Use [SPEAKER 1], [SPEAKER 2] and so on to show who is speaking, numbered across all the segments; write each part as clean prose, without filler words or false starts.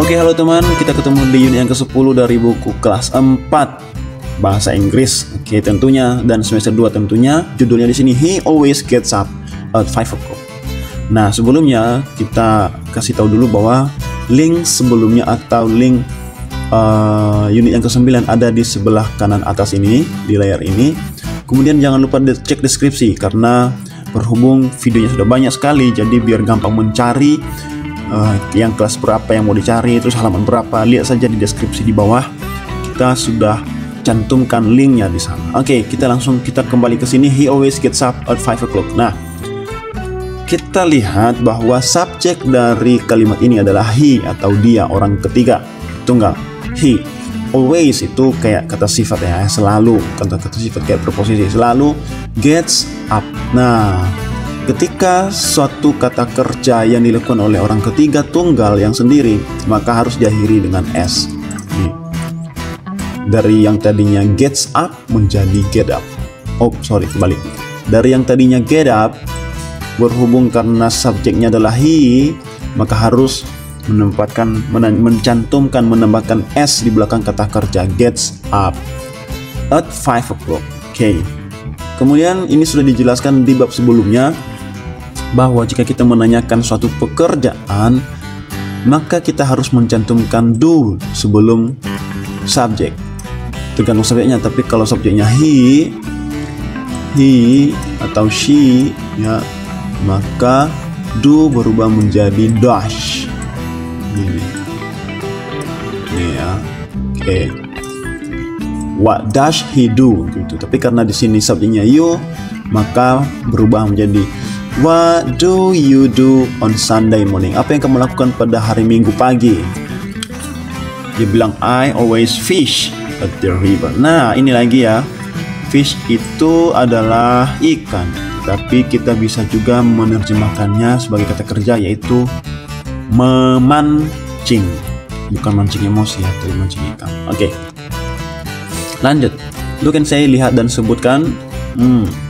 [SPEAKER 1] Oke, halo teman, kita ketemu di unit yang ke-10 dari buku kelas 4 bahasa Inggris. Oke, tentunya, dan semester 2 tentunya. Judulnya di sini, He Always Gets Up at 5 o'clock. Nah, sebelumnya kita kasih tahu dulu bahwa link sebelumnya atau link unit yang ke-9 ada di sebelah kanan atas ini, di layar ini. Kemudian jangan lupa cek deskripsi, karena berhubung videonya sudah banyak sekali, jadi biar gampang mencari yang kelas berapa yang mau dicari, terus halaman berapa, lihat saja di deskripsi di bawah. Kita sudah cantumkan linknya di sana. Oke, kita kembali ke sini. He always gets up at 5 o'clock. Nah, kita lihat bahwa subjek dari kalimat ini adalah he atau dia, orang ketiga tunggal. He always itu kayak kata sifat ya, selalu, kata sifat kayak preposisi, selalu gets up. Nah, ketika suatu kata kerja yang dilakukan oleh orang ketiga tunggal yang sendiri, maka harus diakhiri dengan s. Nih. Dari yang tadinya gets up menjadi get up. Oh, sorry, kebalik. Dari yang tadinya get up, berhubung karena subjeknya adalah he, maka harus menambahkan s di belakang kata kerja gets up at 5 o'clock. Oke. Kemudian ini sudah dijelaskan di bab sebelumnya, bahwa jika kita menanyakan suatu pekerjaan, maka kita harus mencantumkan do sebelum subjek. Tergantung subjeknya, tapi kalau subjeknya he atau she ya, maka do berubah menjadi dash. Ini ya. Oke. What does he do gitu. Tapi karena di sini subjeknya you, maka berubah menjadi what do you do on Sunday morning? Apa yang kamu lakukan pada hari Minggu pagi? Dia bilang I always fish at the river. Nah, ini lagi ya. Fish itu adalah ikan, tapi kita bisa juga menerjemahkannya sebagai kata kerja, yaitu memancing. Bukan mancing emosi ya, tapi mancing ikan. Oke. Lanjut. Lu kan saya lihat dan sebutkan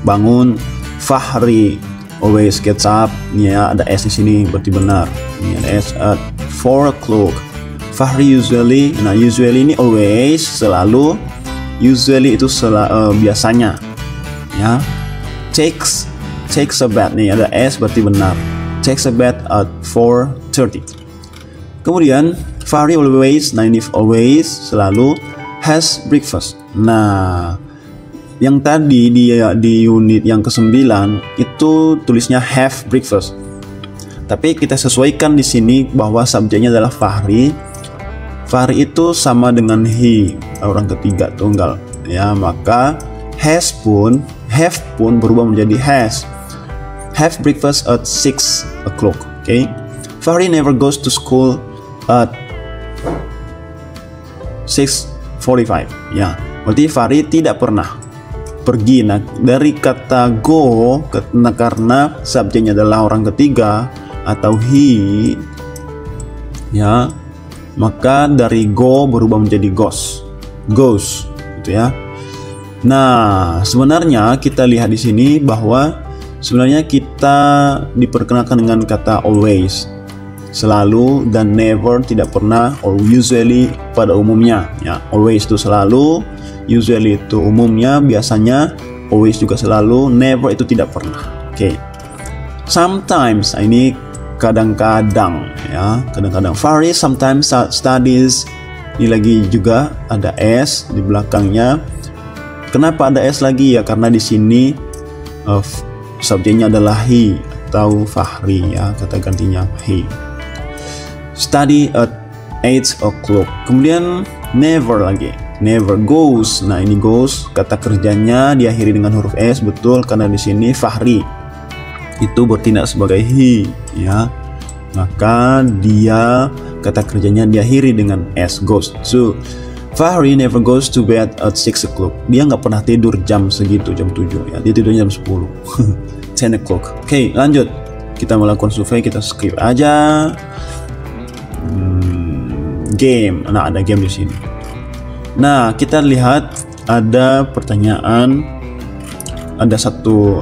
[SPEAKER 1] bangun. Fahri always gets up. Ini ya, ada s di sini, berarti benar. Ini ada s at 4 o'clock. Fahri usually. Nah, usually ini always, selalu. Usually itu biasanya. Ya. Takes a bath. Nih ada s, berarti benar. Takes a bath at 4:30. Kemudian Fahri always. Nah, ini always, selalu. Has breakfast. Nah, yang tadi di unit yang ke-9 itu tulisnya have breakfast. Tapi kita sesuaikan di sini bahwa subjeknya adalah Fahri. Fahri itu sama dengan he, orang ketiga tunggal. Ya, maka have pun berubah menjadi has. Have breakfast at 6 o'clock. Okay? Fahri never goes to school at 6:45. Ya, berarti Fahri tidak pernah pergi. Nah, dari kata go, karena subjeknya adalah orang ketiga atau he, ya, maka dari go berubah menjadi goes, gitu ya. Nah, sebenarnya kita lihat di sini bahwa sebenarnya kita diperkenalkan dengan kata always, selalu, dan never tidak pernah, or usually pada umumnya. Ya, always itu selalu, usually itu umumnya, biasanya, always juga selalu, never itu tidak pernah. Oke. Sometimes, ini kadang-kadang ya, kadang-kadang. Fahri sometimes studies. Ini lagi juga ada s di belakangnya. Kenapa ada s lagi ya? Karena di sini subjeknya adalah he atau Fahri ya, kata gantinya he. Study at 8 o'clock. Kemudian never lagi. Never goes. Nah, ini goes, kata kerjanya diakhiri dengan huruf s, betul, karena di sini Fahri itu bertindak sebagai he ya. Maka dia, kata kerjanya diakhiri dengan s, goes. So, Fahri never goes to bed at 6 o'clock. Dia nggak pernah tidur jam segitu, jam 7 ya. Dia tidurnya jam 10. 10 o'clock. Oke, lanjut. Kita melakukan survei, kita skip aja. Game. Nah, ada game di sini. Nah, kita lihat ada pertanyaan, ada satu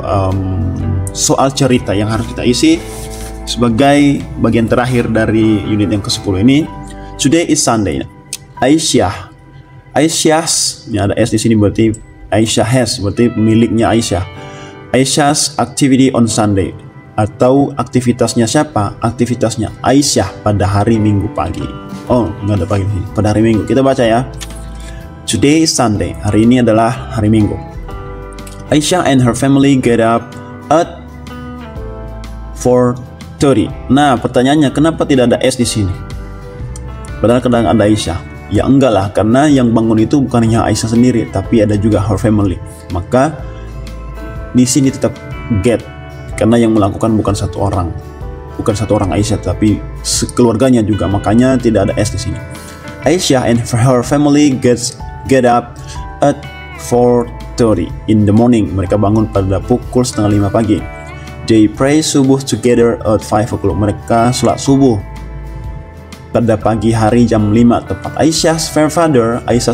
[SPEAKER 1] soal cerita yang harus kita isi sebagai bagian terakhir dari unit yang ke-10 ini. Today is Sunday. Aisyah's, ini ada S di sini berarti Aisyah has, berarti miliknya Aisyah. Aisyah's activity on Sunday, atau aktivitasnya siapa? Aktivitasnya Aisyah pada hari Minggu pagi. Oh, nggak ada pagi, pada hari Minggu. Kita baca ya. Today is Sunday. Hari ini adalah hari Minggu. Aisyah and her family get up at 4:30. Nah, pertanyaannya kenapa tidak ada S di sini? Padahal kadang ada Aisyah. Ya enggak lah, karena yang bangun itu bukan hanya Aisyah sendiri, tapi ada juga her family. Maka di sini tetap get, karena yang melakukan bukan satu orang Aisyah, tapi sekeluarganya juga. Makanya tidak ada S di sini. Aisyah and her family get up at 4:30 in the morning. Mereka bangun pada pukul 4:30 pagi. They pray subuh together at 5 o'clock. Mereka sholat subuh pada pagi hari jam 5 tepat. Aisyah's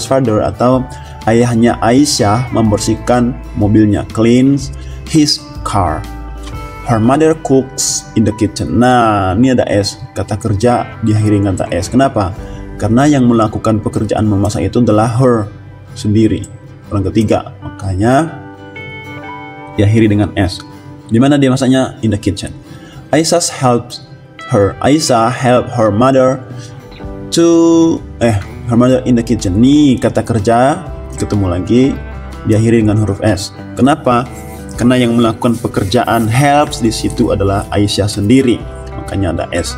[SPEAKER 1] father atau ayahnya Aisyah membersihkan mobilnya, cleans his car. Her mother cooks in the kitchen. Nah, ini ada S, kata kerja diakhiri dengan kata S. Kenapa? Karena yang melakukan pekerjaan memasak itu adalah her sendiri, orang ketiga. Makanya diakhiri dengan S. Di mana dia masaknya? In the kitchen. Aisyah help her mother in the kitchen. Nih kata kerja ketemu lagi diakhiri dengan huruf S. Kenapa? Karena yang melakukan pekerjaan helps di situ adalah Aisyah sendiri. Makanya ada S.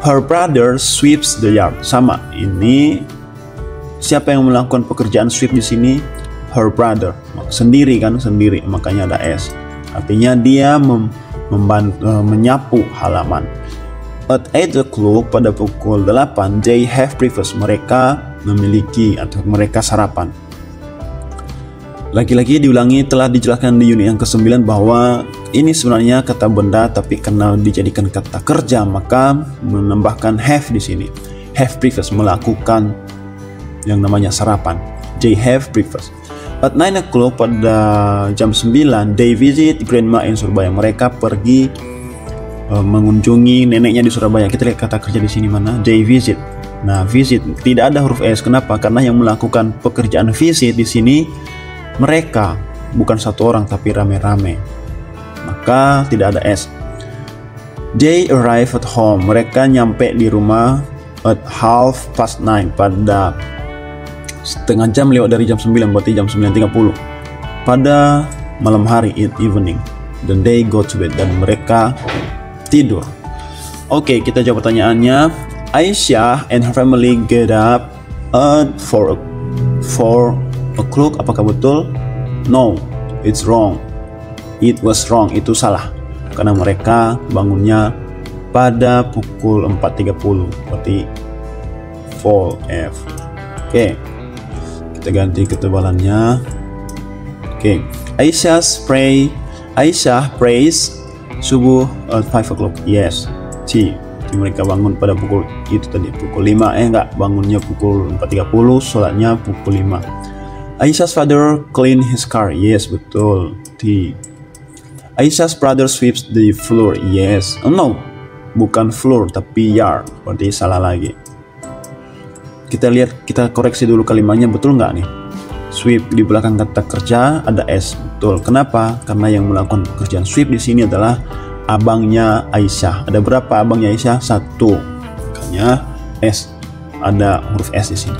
[SPEAKER 1] Her brother sweeps the yard. Sama. Ini siapa yang melakukan pekerjaan sweep di sini? Her brother. Sendiri kan? Sendiri. Makanya ada S. Artinya dia menyapu halaman. At 8 o'clock, pada pukul 8, they have breakfast. Mereka memiliki atau mereka sarapan. Lagi-lagi diulangi, telah dijelaskan di unit yang ke-9 bahwa ini sebenarnya kata benda, tapi karena dijadikan kata kerja maka menambahkan have di sini. Have breakfast, melakukan yang namanya sarapan. They have breakfast. At 9 o'clock, pada jam 9, they visit grandma in Surabaya. Mereka pergi mengunjungi neneknya di Surabaya. Kita lihat kata kerja di sini mana? They visit. Nah, visit tidak ada huruf S. Kenapa? Karena yang melakukan pekerjaan visit di sini mereka, bukan satu orang tapi rame-rame. Maka tidak ada S. They arrive at home. Mereka nyampe di rumah at 9:30, pada setengah jam lewat dari jam 9, berarti jam 9:30 pada malam hari, evening. Dan they go to bed, dan mereka tidur. Oke, kita jawab pertanyaannya. Aisyah and her family get up at 4 o'clock. Apakah betul? No, it's wrong. It was wrong. Itu salah. Karena mereka bangunnya pada pukul 4:30. Berarti fall F. Oke. Kita ganti ketebalannya. Oke. Aisyah prays subuh at 5 o'clock. Yes. T. Mereka bangun pada pukul itu tadi, pukul 5. Bangunnya pukul 4:30, sholatnya pukul 5. Aisyah's father clean his car. Yes, betul. T. Aisyah's brother sweeps the floor. Yes. Oh, no, bukan floor tapi yard. Berarti salah lagi. Kita lihat, kita koreksi dulu kalimatnya, betul nggak nih? Sweep di belakang kata kerja ada S. Betul. Kenapa? Karena yang melakukan pekerjaan sweep di sini adalah abangnya Aisyah. Ada berapa abangnya Aisyah? 1. Makanya S. Ada huruf S di sini.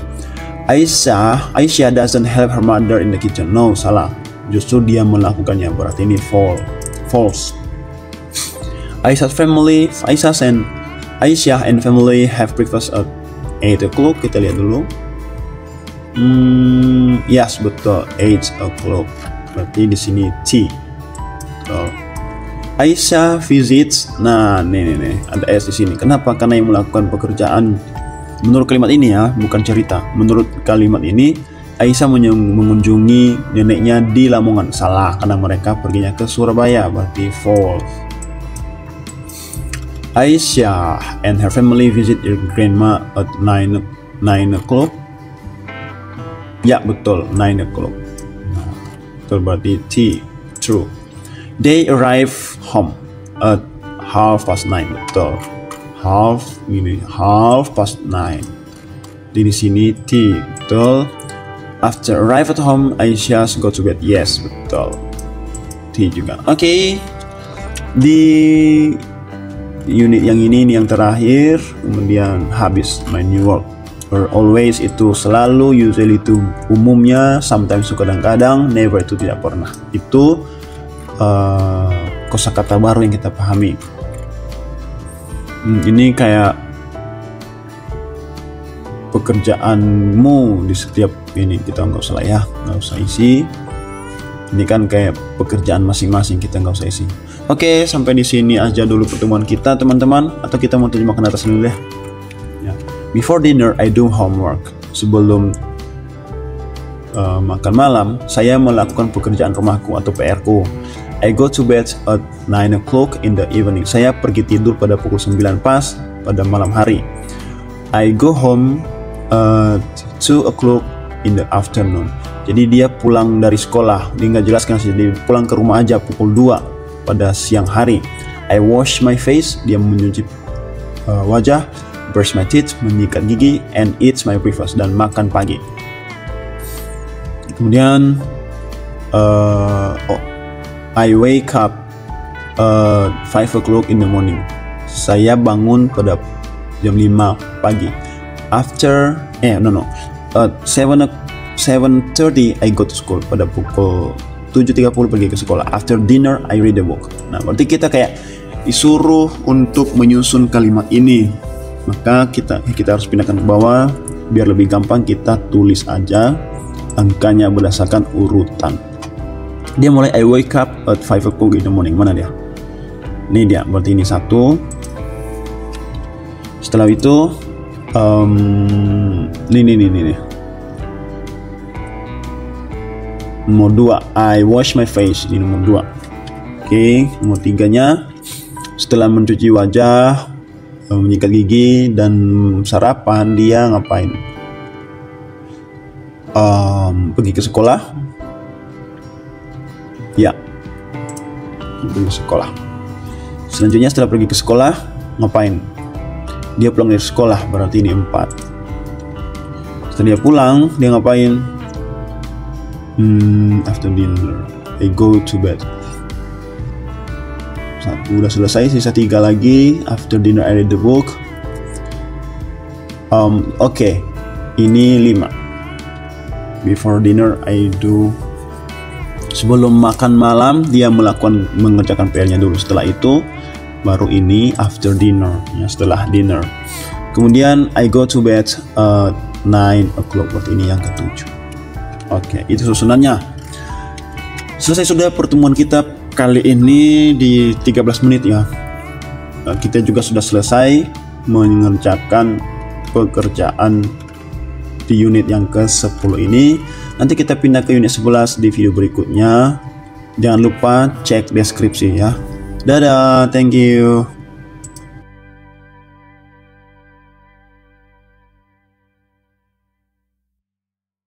[SPEAKER 1] Aisyah doesn't help her mother in the kitchen. No, salah. Justru dia melakukannya. Berarti ini false. Aisyah and family have breakfast at 8 o'clock. Kita lihat dulu. Yes, betul. 8 o'clock. Berarti di sini T. Aisyah visits. Nah, nih ada S di sini. Kenapa? Karena yang melakukan pekerjaan, menurut kalimat ini ya, bukan cerita. Menurut kalimat ini, Aisyah mengunjungi neneknya di Lamongan. Salah, karena mereka perginya ke Surabaya. Berarti false. Aisyah and her family visit their grandma at 9 o'clock. Ya, betul, 9 o'clock. Nah, betul, berarti T. True. They arrive home at 9:30. Betul. Half past 9. Di sini T. Betul. After arrive at home, Aisyah go to bed. Yes, betul. T juga. Oke. Di unit yang ini yang terakhir, kemudian habis my new work. Or always itu selalu, usually itu umumnya, sometimes itu kadang-kadang, never itu tidak pernah. Itu kosakata baru yang kita pahami. Ini kayak pekerjaanmu di setiap ini, kita nggak usah lah ya, nggak usah isi. Ini kan kayak pekerjaan masing-masing, kita nggak usah isi. Oke, sampai di sini aja dulu pertemuan kita teman-teman. Atau kita mau terjemahkan atas dulu deh. Ya. Before dinner I do homework. Sebelum makan malam, saya melakukan pekerjaan rumahku atau PR-ku. I go to bed at 9 o'clock in the evening. Saya pergi tidur pada pukul 9 pas pada malam hari. I go home at 2 o'clock in the afternoon. Jadi dia pulang dari sekolah. Dia nggak jelaskan sih. Dia pulang ke rumah aja pukul 2 pada siang hari. I wash my face. Dia mencuci wajah. Brush my teeth. Menyikat gigi. And eat my breakfast. Dan makan pagi. Kemudian I wake up 5 o'clock in the morning. Saya bangun pada jam 5 pagi. After 7:30 I go to school. Pada pukul 7:30 pergi ke sekolah. After dinner I read a book. Nah, berarti kita kayak disuruh untuk menyusun kalimat ini. Maka kita harus pindahkan ke bawah biar lebih gampang. Kita tulis aja angkanya berdasarkan urutan. Dia mulai I wake up at 5 o'clock in the morning. Mana dia? Ini dia, berarti ini 1. Setelah itu ini. Nomor 2, I wash my face. Ini nomor 2. Oke, nomor 3-nya setelah mencuci wajah, menyikat gigi dan sarapan, dia ngapain? Pergi ke sekolah. Ya, pergi ke sekolah. Selanjutnya setelah pergi ke sekolah, ngapain? Dia pulang dari sekolah, berarti ini 4. Setelah dia pulang, dia ngapain? After dinner, I go to bed. 1 udah selesai, sisa 3 lagi. After dinner, I read the book. Oke, ini 5. Before dinner, I do. Sebelum makan malam, dia mengerjakan PR-nya dulu. Setelah itu, baru ini after dinner, ya, setelah dinner. Kemudian I go to bed 9 o'clock. Berarti ini yang ke-7. Oke, itu susunannya. Selesai sudah pertemuan kita kali ini di 13 menit ya. Kita juga sudah selesai mengerjakan pekerjaan di unit yang ke-10 ini. Nanti kita pindah ke unit 11 di video berikutnya. Jangan lupa cek deskripsi ya. Dadah, thank you.